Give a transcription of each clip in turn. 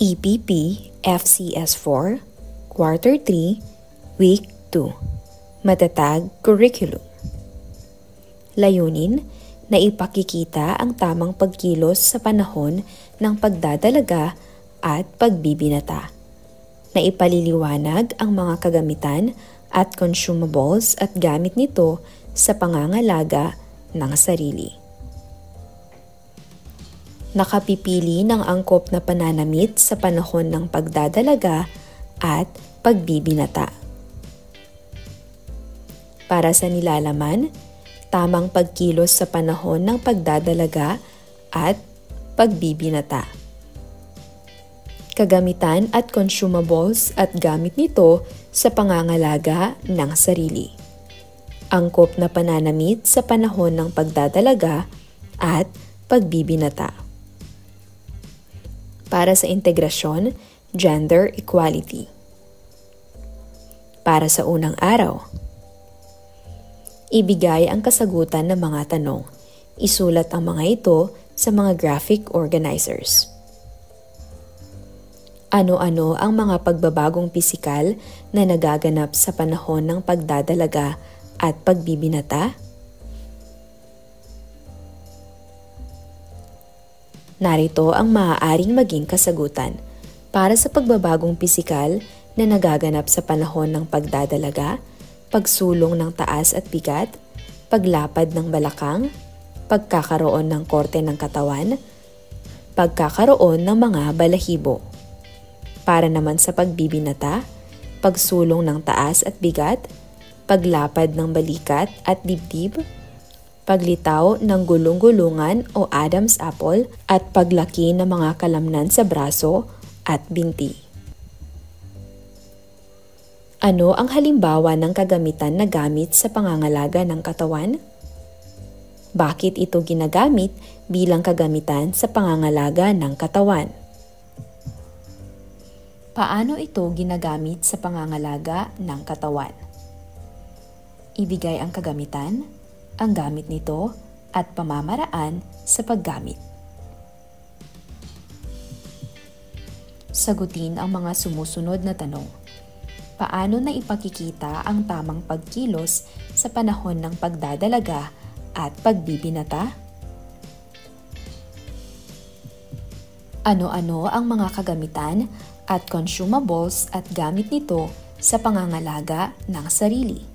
EPP FCS4, Quarter 3, Week 2. Matatag Curriculum. Layunin na ipakikita ang tamang pagkilos sa panahon ng pagdadalaga at pagbibinata. Na ipaliliwanag ang mga kagamitan at consumables at gamit nito sa pangangalaga ng sarili. Nakapipili ng angkop na pananamit sa panahon ng pagdadalaga at pagbibinata. Para sa nilalaman, tamang pagkilos sa panahon ng pagdadalaga at pagbibinata. Kagamitan at consumables at gamit nito sa pangangalaga ng sarili. Angkop na pananamit sa panahon ng pagdadalaga at pagbibinata. Para sa integrasyon, gender equality. Para sa unang araw, ibigay ang kasagutan ng mga tanong. Isulat ang mga ito sa mga graphic organizers. Ano-ano ang mga pagbabagong pisikal na nagaganap sa panahon ng pagdadalaga at pagbibinata? Narito ang maaaring maging kasagutan para sa pagbabagong pisikal na nagaganap sa panahon ng pagdadalaga, pagsulong ng taas at bigat, paglapad ng balakang, pagkakaroon ng korte ng katawan, pagkakaroon ng mga balahibo. Para naman sa pagbibinata, pagsulong ng taas at bigat, paglapad ng balikat at dibdib, paglitaw ng gulong-gulungan o Adam's apple at paglaki ng mga kalamnan sa braso at binti. Ano ang halimbawa ng kagamitan na gamit sa pangangalaga ng katawan? Bakit ito ginagamit bilang kagamitan sa pangangalaga ng katawan? Paano ito ginagamit sa pangangalaga ng katawan? Ibigay ang kagamitan, ang gamit nito at pamamaraan sa paggamit. Sagutin ang mga sumusunod na tanong. Paano na ipakikita ang tamang pagkilos sa panahon ng pagdadalaga at pagbibinata? Ano-ano ang mga kagamitan at consumables at gamit nito sa pangangalaga ng sarili?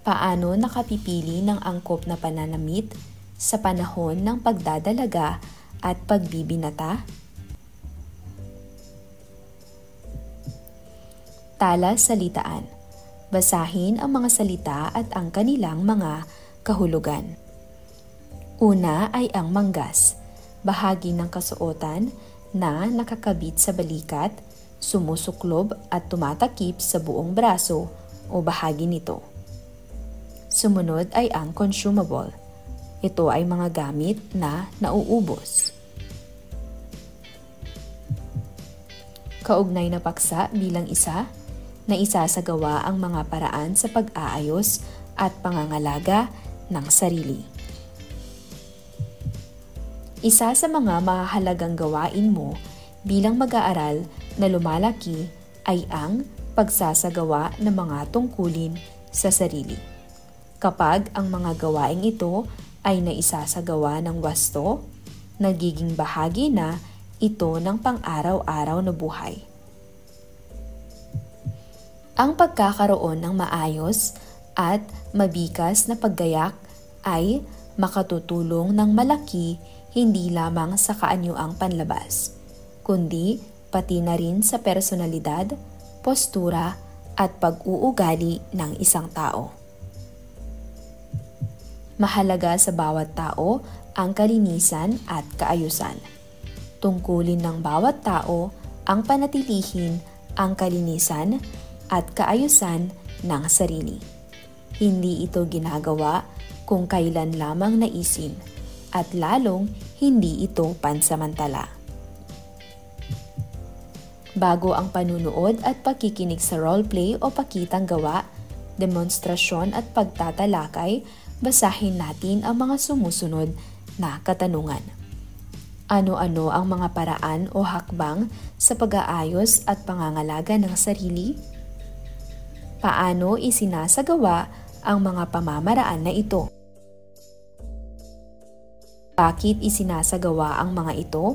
Paano nakapipili ng angkop na pananamit sa panahon ng pagdadalaga at pagbibinata? Talas-salitaan. Basahin ang mga salita at ang kanilang mga kahulugan. Una ay ang manggas, bahagi ng kasuotan na nakakabit sa balikat, sumusuklob at tumatakip sa buong braso o bahagi nito. Sumunod ay ang consumable. Ito ay mga gamit na nauubos. Kaugnay na paksa bilang isa na isasagawa ang mga paraan sa pag-aayos at pangangalaga ng sarili. Isa sa mga mahalagang gawain mo bilang mag-aaral na lumalaki ay ang pagsasagawa ng mga tungkulin sa sarili. Kapag ang mga gawaing ito ay naisasagawa ng wasto, nagiging bahagi na ito ng pang-araw-araw na buhay. Ang pagkakaroon ng maayos at mabikas na paggayak ay makatutulong ng malaki hindi lamang sa kaanyuang panlabas, kundi pati na rin sa personalidad, postura at pag-uugali ng isang tao. Mahalaga sa bawat tao ang kalinisan at kaayusan. Tungkulin ng bawat tao ang panatilihin ang kalinisan at kaayusan ng sarili. Hindi ito ginagawa kung kailan lamang naisin at lalong hindi ito pansamantala. Bago ang panunood at pakikinig sa roleplay o pakitang gawa, demonstrasyon at pagtatalakay, basahin natin ang mga sumusunod na katanungan. Ano-ano ang mga paraan o hakbang sa pag-aayos at pangangalaga ng sarili? Paano isinasagawa ang mga pamamaraan na ito? Bakit isinasagawa ang mga ito?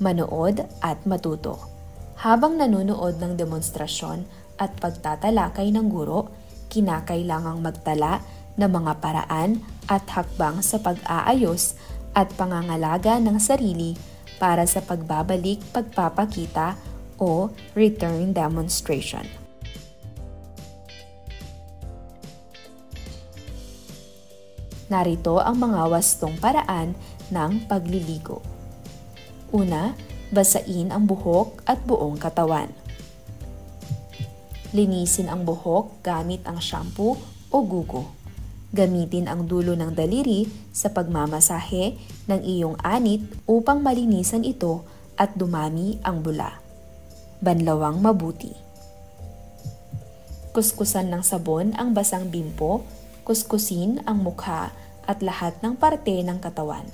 Manood at matuto. Habang nanonood ng demonstrasyon at pagtatalakay ng guro, kinakailangang magtala ng mga paraan at hakbang sa pag-aayos at pangangalaga ng sarili para sa pagbabalik pagpapakita o return demonstration. Narito ang mga wastong paraan ng pagliligo. Una, basain ang buhok at buong katawan. Linisin ang buhok gamit ang shampoo o gugo. Gamitin ang dulo ng daliri sa pagmamasahe ng iyong anit upang malinisan ito at dumami ang bula. Banlawang mabuti. Kuskusan ng sabon ang basang bimpo, kuskusin ang mukha at lahat ng parte ng katawan.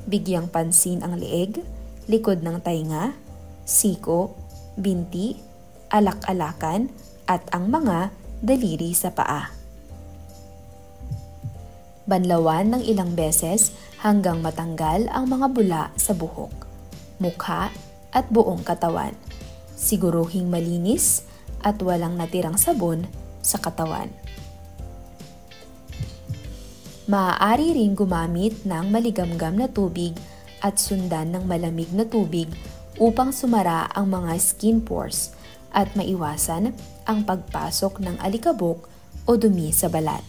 Bigyang pansin ang leeg, likod ng tainga, siko, binti, alak-alakan at ang mga daliri sa paa. Banlawan ng ilang beses hanggang matanggal ang mga bula sa buhok, mukha at buong katawan. Siguruhing malinis at walang natirang sabon sa katawan. Maaari ring gumamit ng maligamgam na tubig at sundan ng malamig na tubig upang sumara ang mga skin pores at maiwasan ang pagpasok ng alikabok o dumi sa balat.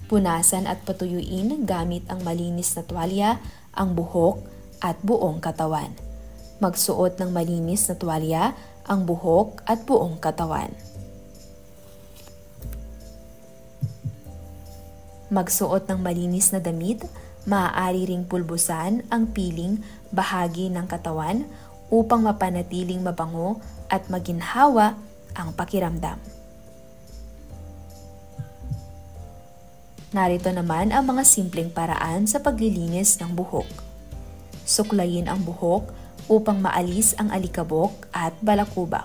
Punasan at patuyuin gamit ang malinis na tuwalya ang buhok at buong katawan. Magsuot ng malinis na tuwalya ang buhok at buong katawan. Magsuot ng malinis na damit, maaari ring pulbusan ang piling bahagi ng katawan upang mapanatiling mabango at maginhawa ang pakiramdam. Narito naman ang mga simpleng paraan sa paglilinis ng buhok. Suklayin ang buhok upang maalis ang alikabok at balakubak.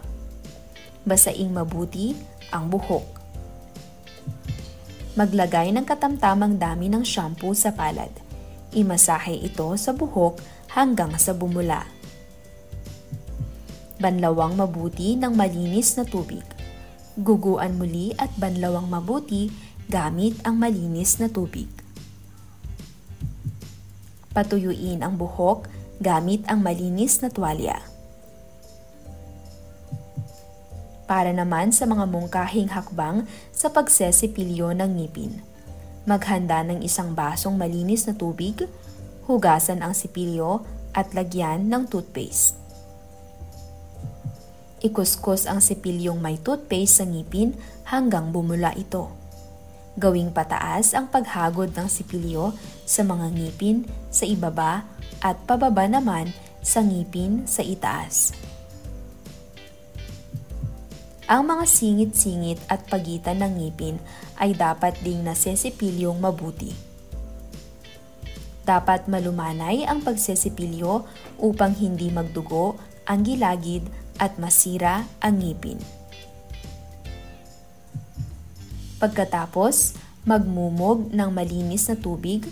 Basaing mabuti ang buhok. Maglagay ng katamtamang dami ng shampoo sa palad. Imasahe ito sa buhok hanggang sa bumula. Banlawang mabuti ng malinis na tubig. Guguan muli at banlawang mabuti gamit ang malinis na tubig. Patuyuin ang buhok gamit ang malinis na tuwalya. Para naman sa mga mungkahing hakbang sa pagsesipilyo ng ngipin. Maghanda ng isang basong malinis na tubig, hugasan ang sipilyo at lagyan ng toothpaste. Ikuskus ang sipilyong may toothpaste sa ngipin hanggang bumula ito. Gawing pataas ang paghagod ng sipilyo sa mga ngipin sa ibaba at pababa naman sa ngipin sa itaas. Ang mga singit-singit at pagitan ng ngipin ay dapat ding nasesipilyong mabuti. Dapat malumanay ang pagsesipilyo upang hindi magdugo ang gilagid at masira ang ngipin. Pagkatapos, magmumog ng malinis na tubig,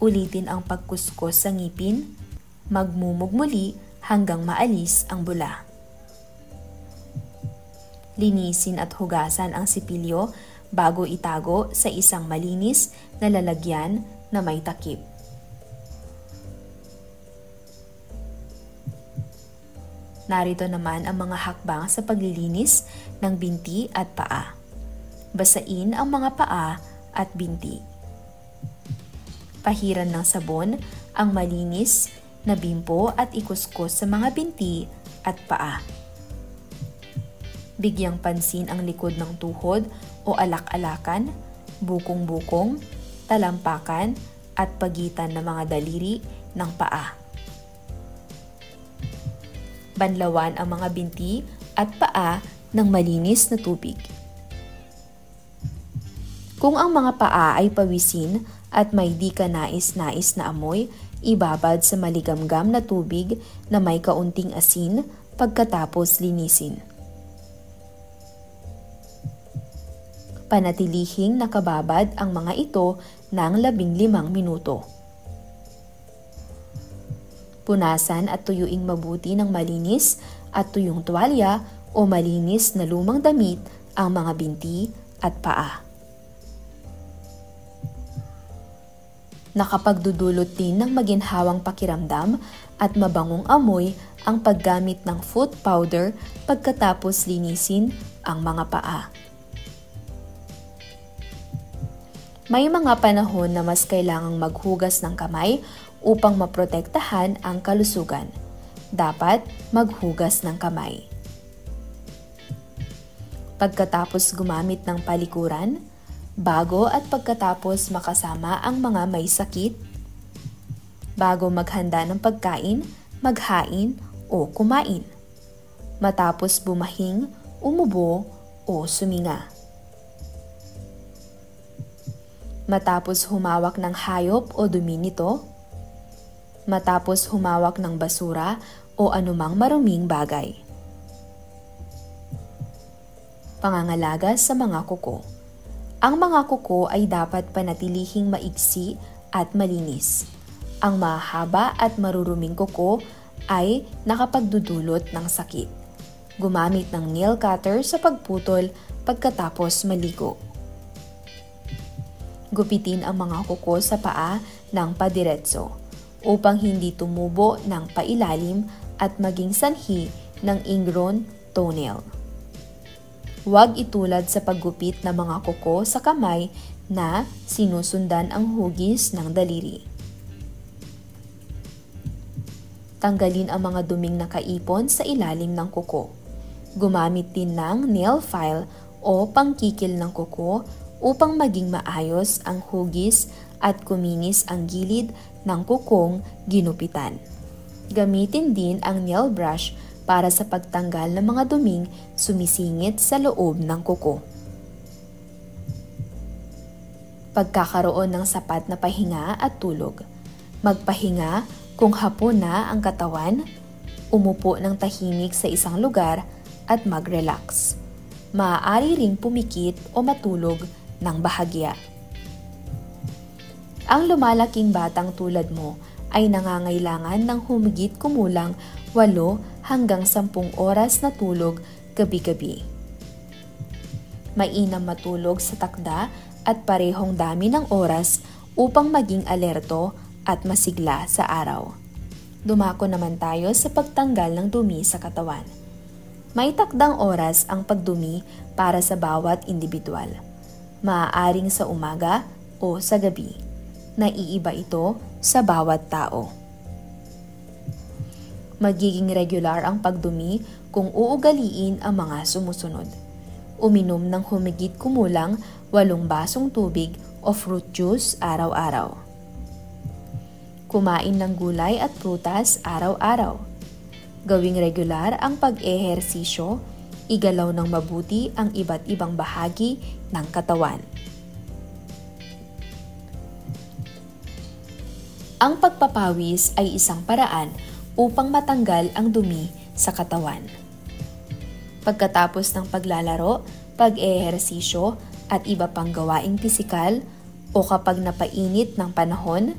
ulitin ang pagkuskos sa ngipin, magmumog muli hanggang maalis ang bula. Linisin at hugasan ang sipilyo bago itago sa isang malinis na lalagyan na may takip. Narito naman ang mga hakbang sa paglilinis ng binti at paa. Basain ang mga paa at binti. Pahiran ng sabon ang malinis na bimpo at ikuskus sa mga binti at paa. Bigyang pansin ang likod ng tuhod o alak-alakan, bukong-bukong, talampakan at pagitan ng mga daliri ng paa. Banlawan ang mga binti at paa ng malinis na tubig. Kung ang mga paa ay pawisin at may di ka nais-nais na amoy, ibabad sa maligamgam na tubig na may kaunting asin pagkatapos linisin. Panatilihing nakababad ang mga ito ng 15 minuto. Punasan at tuyuing mabuti ng malinis at tuyong tuwalya o malinis na lumang damit ang mga binti at paa. Nakapagdudulot din ng maginhawang pakiramdam at mabangong amoy ang paggamit ng foot powder pagkatapos linisin ang mga paa. May mga panahon na mas kailangang maghugas ng kamay upang maprotektahan ang kalusugan. Dapat maghugas ng kamay. Pagkatapos gumamit ng palikuran, bago at pagkatapos makasama ang mga may sakit, bago maghanda ng pagkain, maghain o kumain, matapos bumahing, umubo o suminga. Matapos humawak ng hayop o dumi nito, matapos humawak ng basura o anumang maruming bagay. Pangangalaga sa mga kuko. Ang mga kuko ay dapat panatilihing maigsi at malinis. Ang mahaba at maruruming kuko ay nakapagdudulot ng sakit. Gumamit ng nail cutter sa pagputol pagkatapos maligo. Gupitin ang mga kuko sa paa ng padiretso upang hindi tumubo ng pailalim at maging sanhi ng ingrown toenail. Huwag itulad sa paggupit ng mga kuko sa kamay na sinusundan ang hugis ng daliri. Tanggalin ang mga duming nakaipon sa ilalim ng kuko. Gumamit din ng nail file o pangkikil ng kuko upang maging maayos ang hugis at kuminis ang gilid ng kukong ginupitan. Gamitin din ang nail brush para sa pagtanggal ng mga duming sumisingit sa loob ng kuko. Pagkakaroon ng sapat na pahinga at tulog. Magpahinga kung hapon na ang katawan, umupo ng tahimik sa isang lugar at mag-relax. Maaari ring pumikit o matulog ng bahagya. Ang lumalaking batang tulad mo ay nangangailangan ng humigit kumulang 8 hanggang 10 oras na tulog gabi-gabi. Mainam matulog sa takda at parehong dami ng oras upang maging alerto at masigla sa araw. Dumako naman tayo sa pagtanggal ng dumi sa katawan. May takdang oras ang pagdumi para sa bawat individual. Maaaring sa umaga o sa gabi. Naiiba ito sa bawat tao. Magiging regular ang pagdumi kung uugaliin ang mga sumusunod. Uminom ng humigit kumulang 8 basong tubig o fruit juice araw-araw. Kumain ng gulay at prutas araw-araw. Gawing regular ang pag-ehersisyo, igalaw ng mabuti ang iba't ibang bahagi ng katawan. Ang pagpapawis ay isang paraan upang matanggal ang dumi sa katawan. Pagkatapos ng paglalaro, pag-ehersisyo at iba pang gawaing pisikal o kapag napainit ng panahon,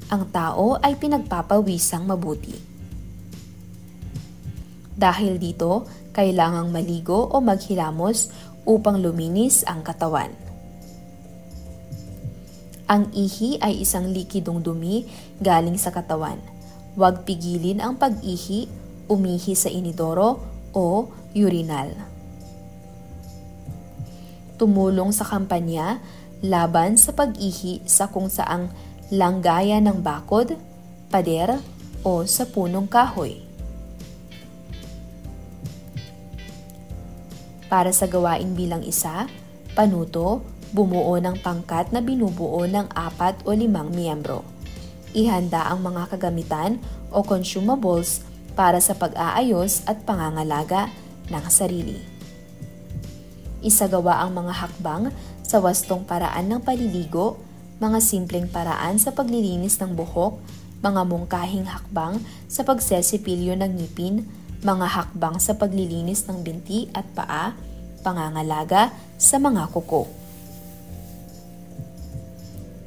ang tao ay pinagpapawisang mabuti. Dahil dito, kailangang maligo o maghilamos upang luminis ang katawan. Ang ihi ay isang likidong dumi galing sa katawan. Huwag pigilin ang pag-ihi, umihi sa inidoro o urinal. Tumulong sa kampanya laban sa pag-ihi sa kung saang langgaya ng bakod, pader o sa punong kahoy. Para sa gawain bilang isa, panuto, bumuo ng pangkat na binubuo ng 4 o 5 miyembro. Ihanda ang mga kagamitan o consumables para sa pag-aayos at pangangalaga ng sarili. Isagawa ang mga hakbang sa sa wastong paraan ng paliligo, mga simpleng paraan sa paglilinis ng buhok, mga mungkahing hakbang sa pagsesipilyo ng ngipin, mga hakbang sa paglilinis ng binti at paa, pangangalaga sa mga kuko.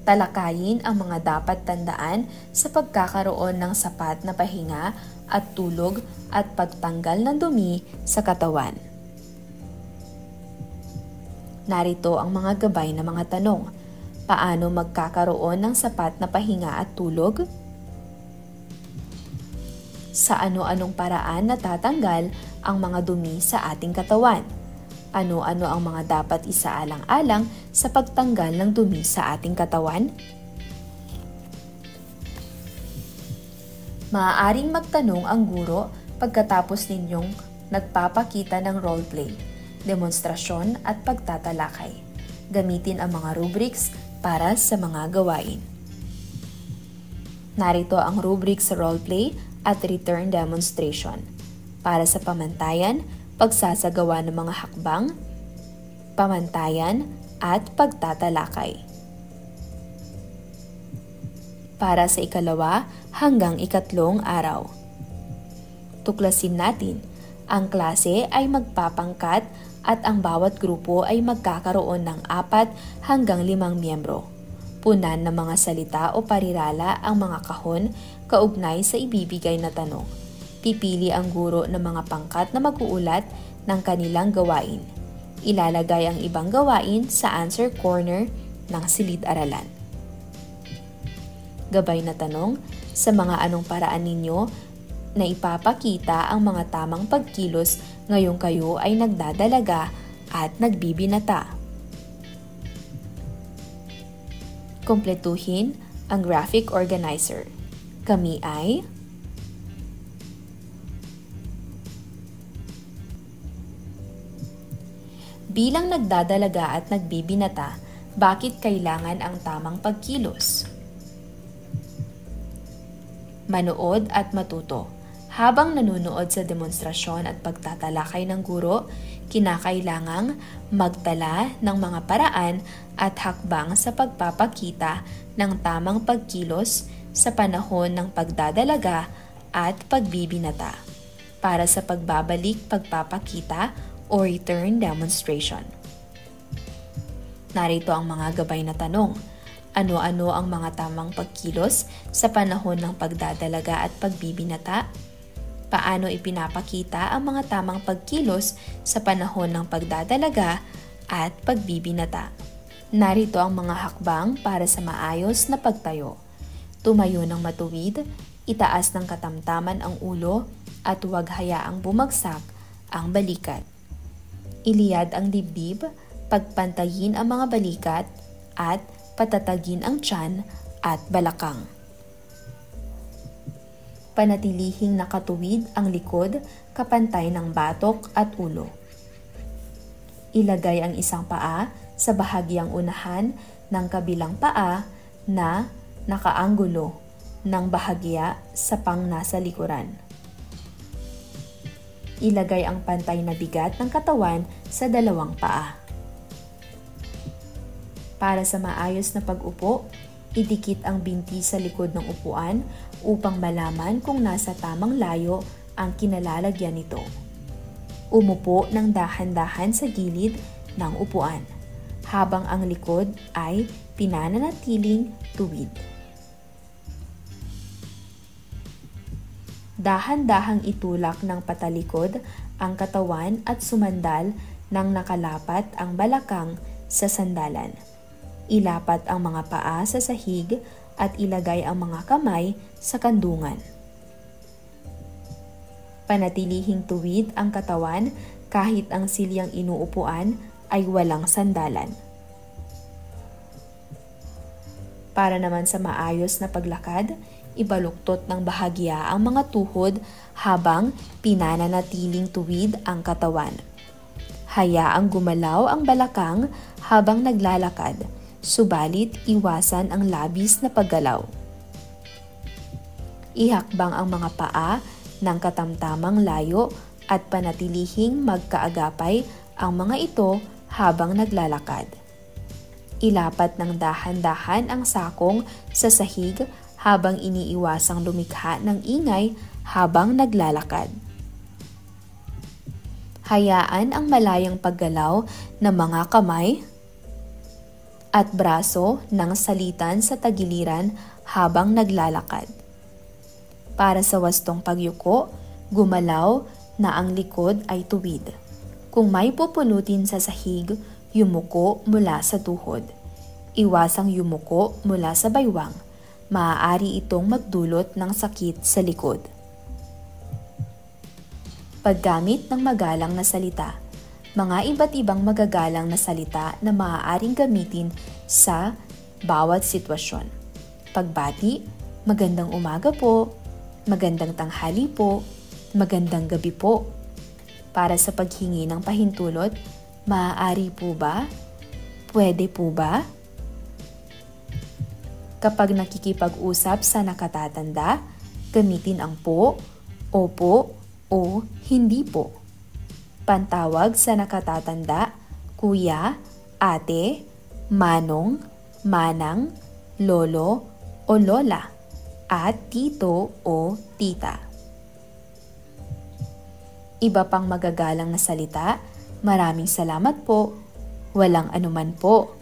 Talakayin ang mga dapat tandaan sa pagkakaroon ng sapat na pahinga at tulog at pagtanggal ng dumi sa katawan. Narito ang mga gabay na mga tanong. Paano magkakaroon ng sapat na pahinga at tulog? Sa ano-anong paraan natatanggal ang mga dumi sa ating katawan? Ano-ano ang mga dapat isaalang-alang sa pagtanggal ng dumi sa ating katawan? Maaaring magtanong ang guro pagkatapos ninyong nagpapakita ng roleplay, demonstrasyon at pagtatalakay. Gamitin ang mga rubrics para sa mga gawain. Narito ang rubrics sa roleplay at return demonstration. Para sa pamantayan, pagsasagawa ng mga hakbang, pamantayan at pagtatalakay. Para sa ikalawa hanggang ikatlong araw. Tuklasin natin, ang klase ay magpapangkat at ang bawat grupo ay magkakaroon ng 4 hanggang 5 miyembro. Punan ng mga salita o parirala ang mga kahon kaugnay sa ibibigay na tanong. Pipili ang guro ng mga pangkat na mag-uulat ng kanilang gawain. Ilalagay ang ibang gawain sa answer corner ng silid-aralan. Gabay na tanong, sa mga anong paraan ninyo na ipapakita ang mga tamang pagkilos ngayong kayo ay nagdadalaga at nagbibinata? Kumpletuhin ang graphic organizer. Kami ay bilang nagdadalaga at nagbibinata, bakit kailangan ang tamang pagkilos? Manood at matuto. Habang nanunood sa demonstrasyon at pagtatalakay ng guro, kinakailangang magtala ng mga paraan at hakbang sa pagpapakita ng tamang pagkilos sa panahon ng pagdadalaga at pagbibinata para sa pagbabalik pagpapakita o return demonstration. Narito ang mga gabay na tanong. Ano-ano ang mga tamang pagkilos sa panahon ng pagdadalaga at pagbibinata? Paano ipinapakita ang mga tamang pagkilos sa panahon ng pagdadalaga at pagbibinata? Narito ang mga hakbang para sa maayos na pagtayo. Tumayo ng matuwid, itaas ng katamtaman ang ulo at huwag hayaang bumagsak ang balikat. Iliyad ang dibdib, pagpantayin ang mga balikat at patatagin ang tiyan at balakang. Panatilihing nakatuwid ang likod kapantay ng batok at ulo. Ilagay ang isang paa sa bahagyang unahan ng kabilang paa na nakaanggulo ng bahagya sa pang nasa likuran. Ilagay ang pantay na bigat ng katawan sa dalawang paa. Para sa maayos na pag-upo, idikit ang binti sa likod ng upuan upang malaman kung nasa tamang layo ang kinalalagyan nito. Umupo ng dahan-dahan sa gilid ng upuan, habang ang likod ay pinananatiling tuwid. Dahan-dahang itulak ng patalikod ang katawan at sumandal ng nakalapat ang balakang sa sandalan. Ilapat ang mga paa sa sahig at ilagay ang mga kamay sa kandungan. Panatilihing tuwid ang katawan kahit ang silyang inuupuan ay walang sandalan. Para naman sa maayos na paglakad, ibaluktot ng bahagya ang mga tuhod habang pinananatiling tuwid ang katawan. Hayaang gumalaw ang balakang habang naglalakad, subalit iwasan ang labis na paggalaw. Ihakbang ang mga paa ng katamtamang layo at panatilihing magkaagapay ang mga ito habang naglalakad. Ilapat ng dahan-dahan ang sakong sa sahig habang iniiwasang lumikha ng ingay habang naglalakad. Hayaan ang malayang paggalaw ng mga kamay at braso ng salitan sa tagiliran habang naglalakad. Para sa wastong pagyuko, gumalaw na ang likod ay tuwid. Kung may pupunutin sa sahig, yumuko mula sa tuhod. Iwasang yumuko mula sa baywang. Maaari itong magdulot ng sakit sa likod. Paggamit ng magalang na salita. Mga iba't ibang magagalang na salita na maaaring gamitin sa bawat sitwasyon. Pagbati, magandang umaga po, magandang tanghali po, magandang gabi po. Para sa paghingi ng pahintulot, maaari po ba? Pwede po ba? Kapag nakikipag-usap sa nakatatanda, gamitin ang po, opo, o hindi po. Pantawag sa nakatatanda, kuya, ate, manong, manang, lolo o lola, at tito o tita. Iba pang magagalang na salita, maraming salamat po, walang anuman po,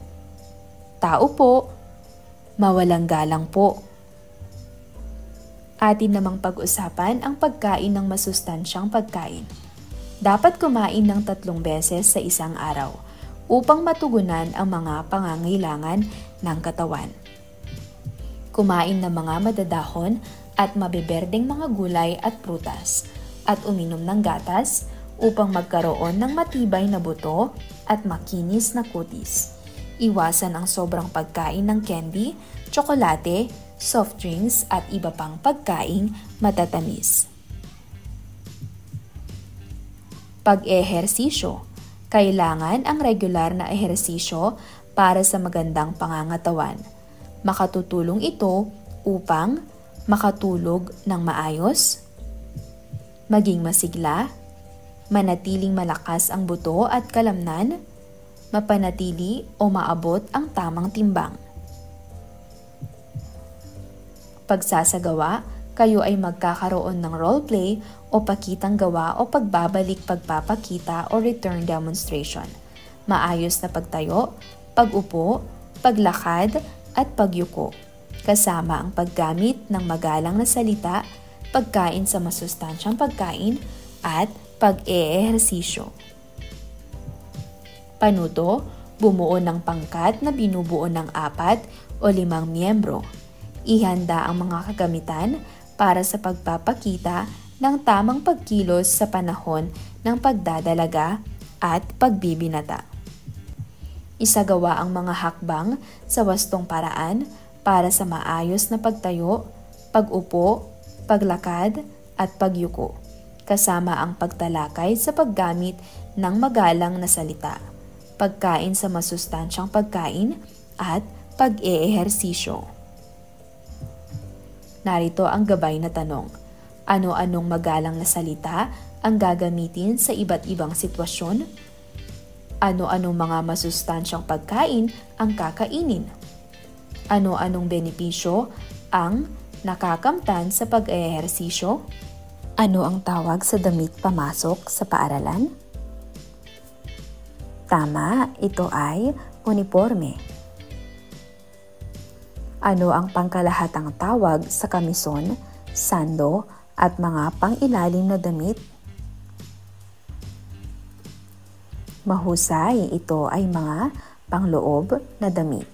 tao po, mawalang galang po. Atin namang pag-usapan ang pagkain ng masustansyang pagkain. Dapat kumain ng 3 beses sa isang araw upang matugunan ang mga pangangailangan ng katawan. Kumain ng mga madadahon at mabeberdeng mga gulay at prutas at uminom ng gatas upang magkaroon ng matibay na buto at makinis na kutis. Iwasan ang sobrang pagkain ng candy, tsokolate, soft drinks at iba pang pagkaing matatamis. Pag-ehersisyo. Kailangan ang regular na ehersisyo para sa magandang pangangatawan. Makatutulong ito upang makatulog ng maayos, maging masigla, manatiling malakas ang buto at kalamnan, mapanatili o maabot ang tamang timbang. Pagsasagawa, kayo ay magkakaroon ng roleplay o pakitang gawa o pagbabalik pagpapakita o return demonstration. Maayos na pagtayo, pag-upo, paglakad at pagyuko. Kasama ang paggamit ng magalang na salita, pagkain sa masustansyang pagkain at pag-eehersisyo. Panuto, bumuo ng pangkat na binubuo ng 4 o 5 miyembro. Ihanda ang mga kagamitan para sa pagpapakita ng tamang pagkilos sa panahon ng pagdadalaga at pagbibinata. Isagawa ang mga hakbang sa wastong paraan para sa maayos na pagtayo, pag-upo, paglakad at pagyuko, kasama ang pagtalakay sa paggamit ng magalang na salita, pagkain sa masustansyang pagkain at pag-eehersisyo. Narito ang gabay na tanong. Ano-anong magalang na salita ang gagamitin sa iba't ibang sitwasyon? Ano-anong mga masustansyang pagkain ang kakainin? Ano-anong benepisyo ang nakakamtan sa pag-ehersisyo? Ano ang tawag sa damit pamasok sa paaralan? Tama, ito ay uniforme. Ano ang pangkalahatang tawag sa kamison, sando at mga pangilalim na damit? Mahusay, ito ay mga pangloob na damit.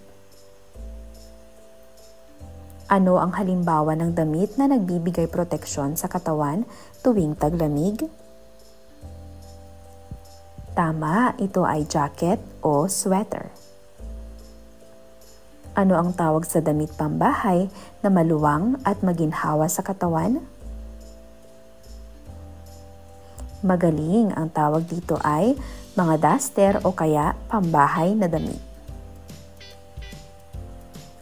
Ano ang halimbawa ng damit na nagbibigay proteksyon sa katawan tuwing taglamig? Tama, ito ay jacket o sweater. Ano ang tawag sa damit pambahay na maluwang at maginhawa sa katawan? Magaling, ang tawag dito ay mga duster o kaya pambahay na damit.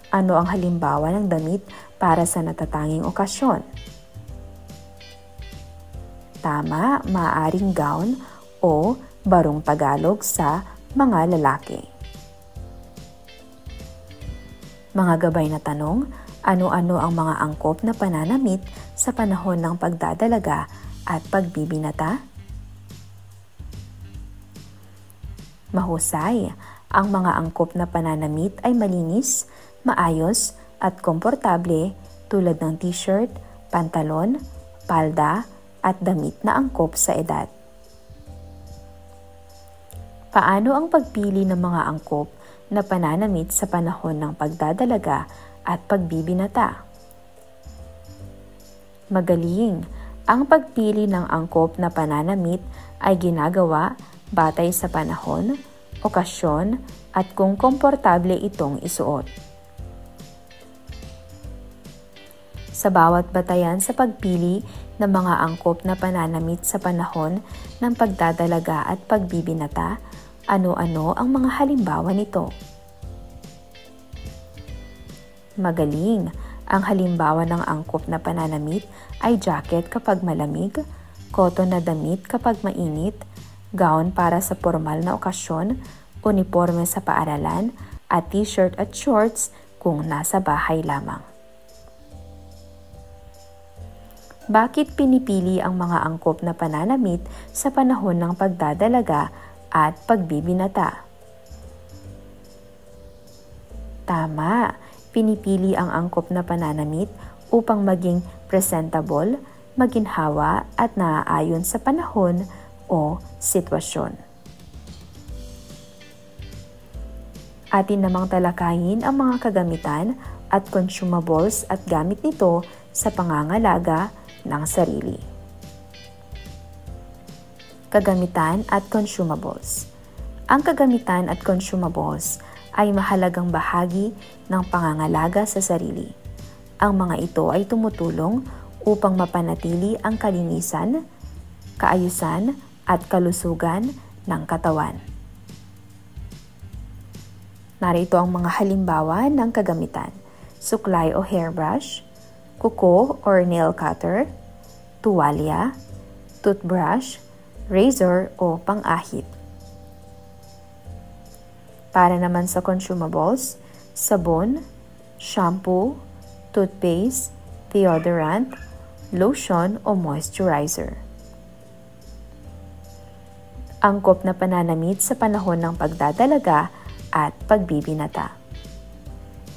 Ano ang halimbawa ng damit para sa natatanging okasyon? Tama, maaaring gown o barong Tagalog sa mga lalaki. Mga gabay na tanong, ano-ano ang mga angkop na pananamit sa panahon ng pagdadalaga at pagbibinata? Mahusay, ang mga angkop na pananamit ay malinis, maayos at komportable tulad ng t-shirt, pantalon, palda at damit na angkop sa edad. Paano ang pagpili ng mga angkop na pananamit sa panahon ng pagdadalaga at pagbibinata? Magaling! Ang pagpili ng angkop na pananamit ay ginagawa batay sa panahon, okasyon at kung komportable itong isuot. Sa bawat batayan sa pagpili ng mga angkop na pananamit sa panahon ng pagdadalaga at pagbibinata, ano-ano ang mga halimbawa nito? Magaling! Ang halimbawa ng angkop na pananamit ay jacket kapag malamig, cotton na damit kapag mainit, gown para sa formal na okasyon, uniforme sa paaralan, at t-shirt at shorts kung nasa bahay lamang. Bakit pinipili ang mga angkop na pananamit sa panahon ng pagdadalaga at pagbibinata? Tama! Pinipili ang angkop na pananamit upang maging presentable, maginhawa at naaayon sa panahon o sitwasyon. Atin namang talakayin ang mga kagamitan at consumables at gamit nito sa pangangalaga ng sarili. Kagamitan at consumables. Ang kagamitan at consumables ay mahalagang bahagi ng pangangalaga sa sarili. Ang mga ito ay tumutulong upang mapanatili ang kalinisan, kaayusan at kalusugan ng katawan. Narito ang mga halimbawa ng kagamitan: suklay o hairbrush, kuko or nail cutter, tuwalya, toothbrush, razor o pang-ahit. Para naman sa consumables, sabon, shampoo, toothpaste, deodorant, lotion o moisturizer. Angkop na pananamit sa panahon ng pagdadalaga at pagbibinata.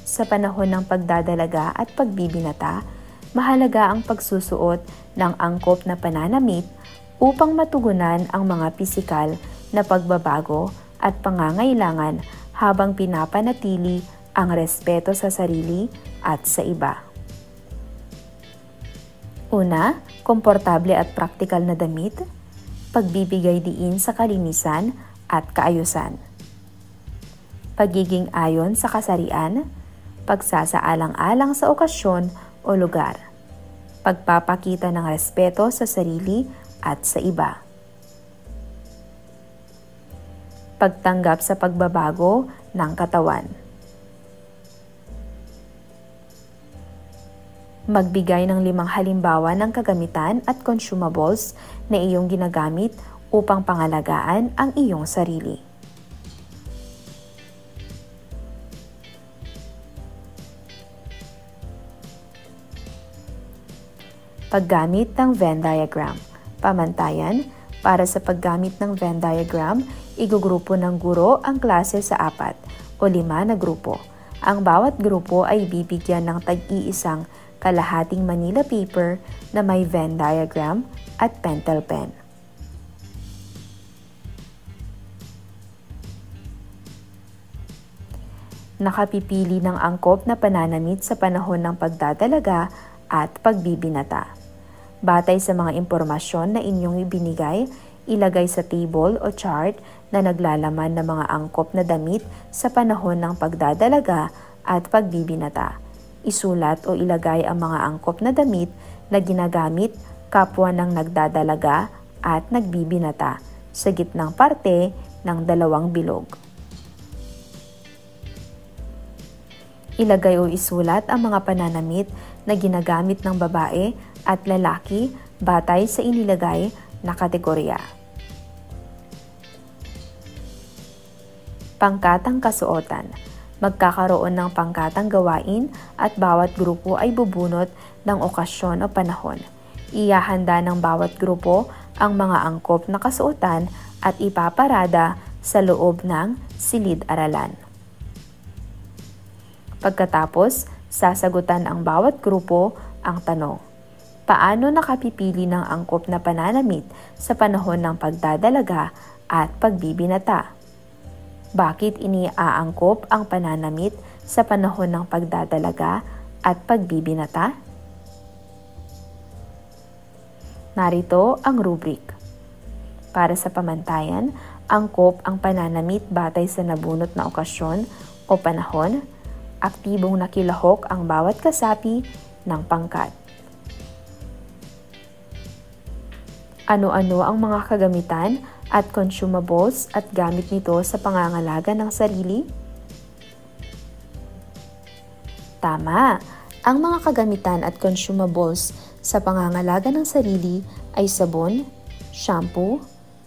Sa panahon ng pagdadalaga at pagbibinata, mahalaga ang pagsusuot ng angkop na pananamit upang matugunan ang mga pisikal na pagbabago at pangangailangan habang pinapanatili ang respeto sa sarili at sa iba. Una, komportable at praktikal na damit, pagbibigay diin sa kalinisan at kaayusan. Pagiging ayon sa kasarian, pagsasaalang-alang sa okasyon o lugar, pagpapakita ng respeto sa sarili at sa iba. Pagtanggap sa pagbabago ng katawan. Magbigay ng 5 halimbawa ng kagamitan at consumables na iyong ginagamit upang pangalagaan ang iyong sarili. Paggamit ng Venn diagram. Pamantayan, para sa paggamit ng Venn diagram, igugrupo ng guro ang klase sa 4 o 5 na grupo. Ang bawat grupo ay bibigyan ng tag-iisang kalahating Manila paper na may Venn diagram at pentel pen. Nakapipili ng angkop na pananamit sa panahon ng pagdadalaga at pagbibinata. Batay sa mga impormasyon na inyong ibinigay, ilagay sa table o chart na naglalaman ng mga angkop na damit sa panahon ng pagdadalaga at pagbibinata. Isulat o ilagay ang mga angkop na damit na ginagamit kapwa ng nagdadalaga at nagbibinata sa gitnang parte ng 2 bilog. Ilagay o isulat ang mga pananamit na ginagamit ng babae at lalaki batay sa inilagay na kategorya. Pangkatang kasuotan. Magkakaroon ng pangkatang gawain at bawat grupo ay bubunot ng okasyon o panahon. Iyahanda ng bawat grupo ang mga angkop na kasuotan at ipaparada sa loob ng silid-aralan. Pagkatapos, sasagutan ang bawat grupo ang tanong, paano nakapipili ng angkop na pananamit sa panahon ng pagdadalaga at pagbibinata? Bakit iniaangkop ang pananamit sa panahon ng pagdadalaga at pagbibinata? Narito ang rubric. Para sa pamantayan, angkop ang pananamit batay sa nabunot na okasyon o panahon. Aktibong nakilahok ang bawat kasapi ng pangkat. Ano-ano ang mga kagamitan at consumables at gamit nito sa pangangalaga ng sarili? Tama! Ang mga kagamitan at consumables sa pangangalaga ng sarili ay sabon, shampoo,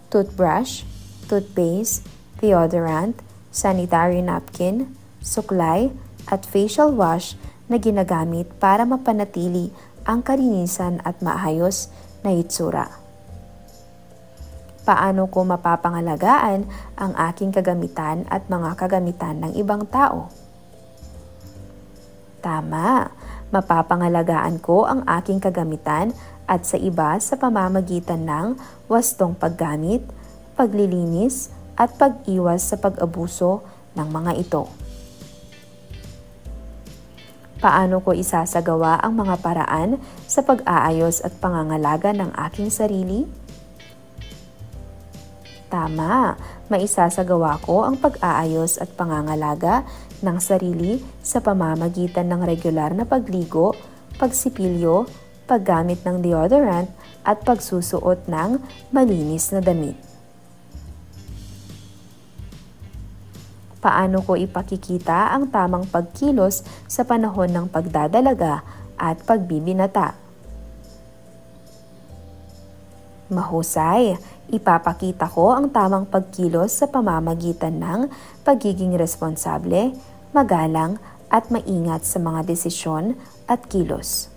toothbrush, toothpaste, deodorant, sanitary napkin, suklay, at facial wash na ginagamit para mapanatili ang kalinisan at maayos na itsura. Paano ko mapapangalagaan ang aking kagamitan at mga kagamitan ng ibang tao? Tama! Mapapangalagaan ko ang aking kagamitan at sa iba sa pamamagitan ng wastong paggamit, paglilinis, at pag-iwas sa pag-abuso ng mga ito. Paano ko isasagawa ang mga paraan sa pag-aayos at pangangalaga ng aking sarili? Tama, maisasagawa ko ang pag-aayos at pangangalaga ng sarili sa pamamagitan ng regular na pagligo, pagsipilyo, paggamit ng deodorant at pagsusuot ng malinis na damit. Paano ko ipakikita ang tamang pagkilos sa panahon ng pagdadalaga at pagbibinata? Mahusay! Ipapakita ko ang tamang pagkilos sa pamamagitan ng pagiging responsable, magalang at maingat sa mga desisyon at kilos.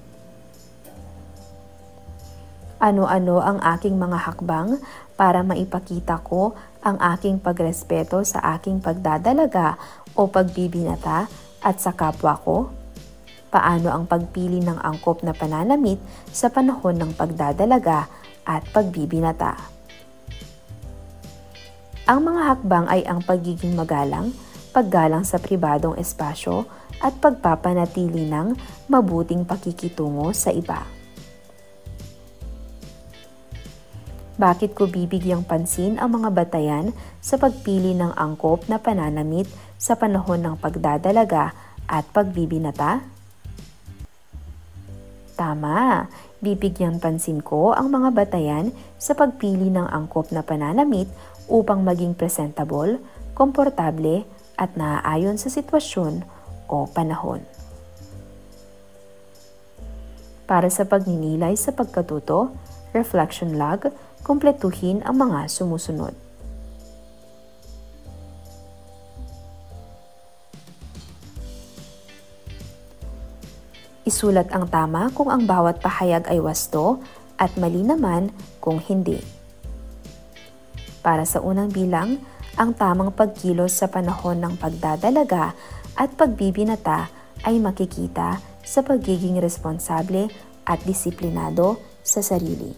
Ano-ano ang aking mga hakbang para maipakita ko ang aking pagrespeto sa aking pagdadalaga o pagbibinata at sa kapwa ko? Paano ang pagpili ng angkop na pananamit sa panahon ng pagdadalaga at pagbibinata? Ang mga hakbang ay ang pagiging magalang, paggalang sa pribadong espasyo at pagpapanatili ng mabuting pakikitungo sa iba. Bakit ko bibigyang pansin ang mga batayan sa pagpili ng angkop na pananamit sa panahon ng pagdadalaga at pagbibinata? Tama! Bibigyan pansin ko ang mga batayan sa pagpili ng angkop na pananamit upang maging presentable, komportable at naaayon sa sitwasyon o panahon. Para sa pagninilay sa pagkatuto, reflection log, kumpletuhin ang mga sumusunod. Isulat ang tama kung ang bawat pahayag ay wasto at mali naman kung hindi. Para sa unang bilang, ang tamang pagkilos sa panahon ng pagdadalaga at pagbibinata ay makikita sa pagiging responsable at disiplinado sa sarili.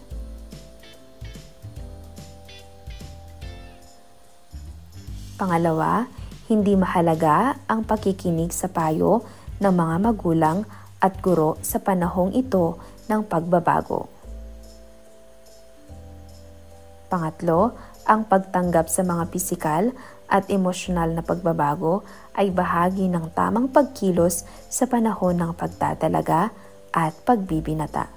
Pangalawa, hindi mahalaga ang pakikinig sa payo ng mga magulang at guro sa panahong ito ng pagbabago. Pangatlo, ang pagtanggap sa mga pisikal at emosyonal na pagbabago ay bahagi ng tamang pagkilos sa panahon ng pagdadalaga at pagbibinata.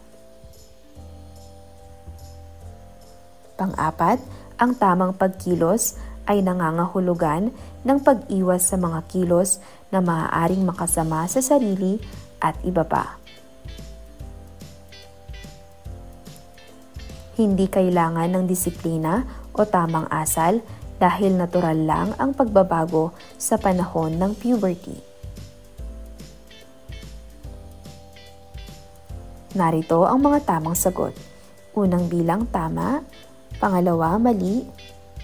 Pang-apat, ang tamang pagkilos ay nangangahulugan ng pag-iwas sa mga kilos na maaaring makasama sa sarili at iba pa. Hindi kailangan ng disiplina o tamang asal dahil natural lang ang pagbabago sa panahon ng puberty. Narito ang mga tamang sagot. Unang bilang tama, pangalawa mali,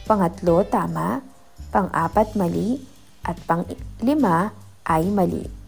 pangatlo tama, pang-apat mali, at pang-lima ay mali.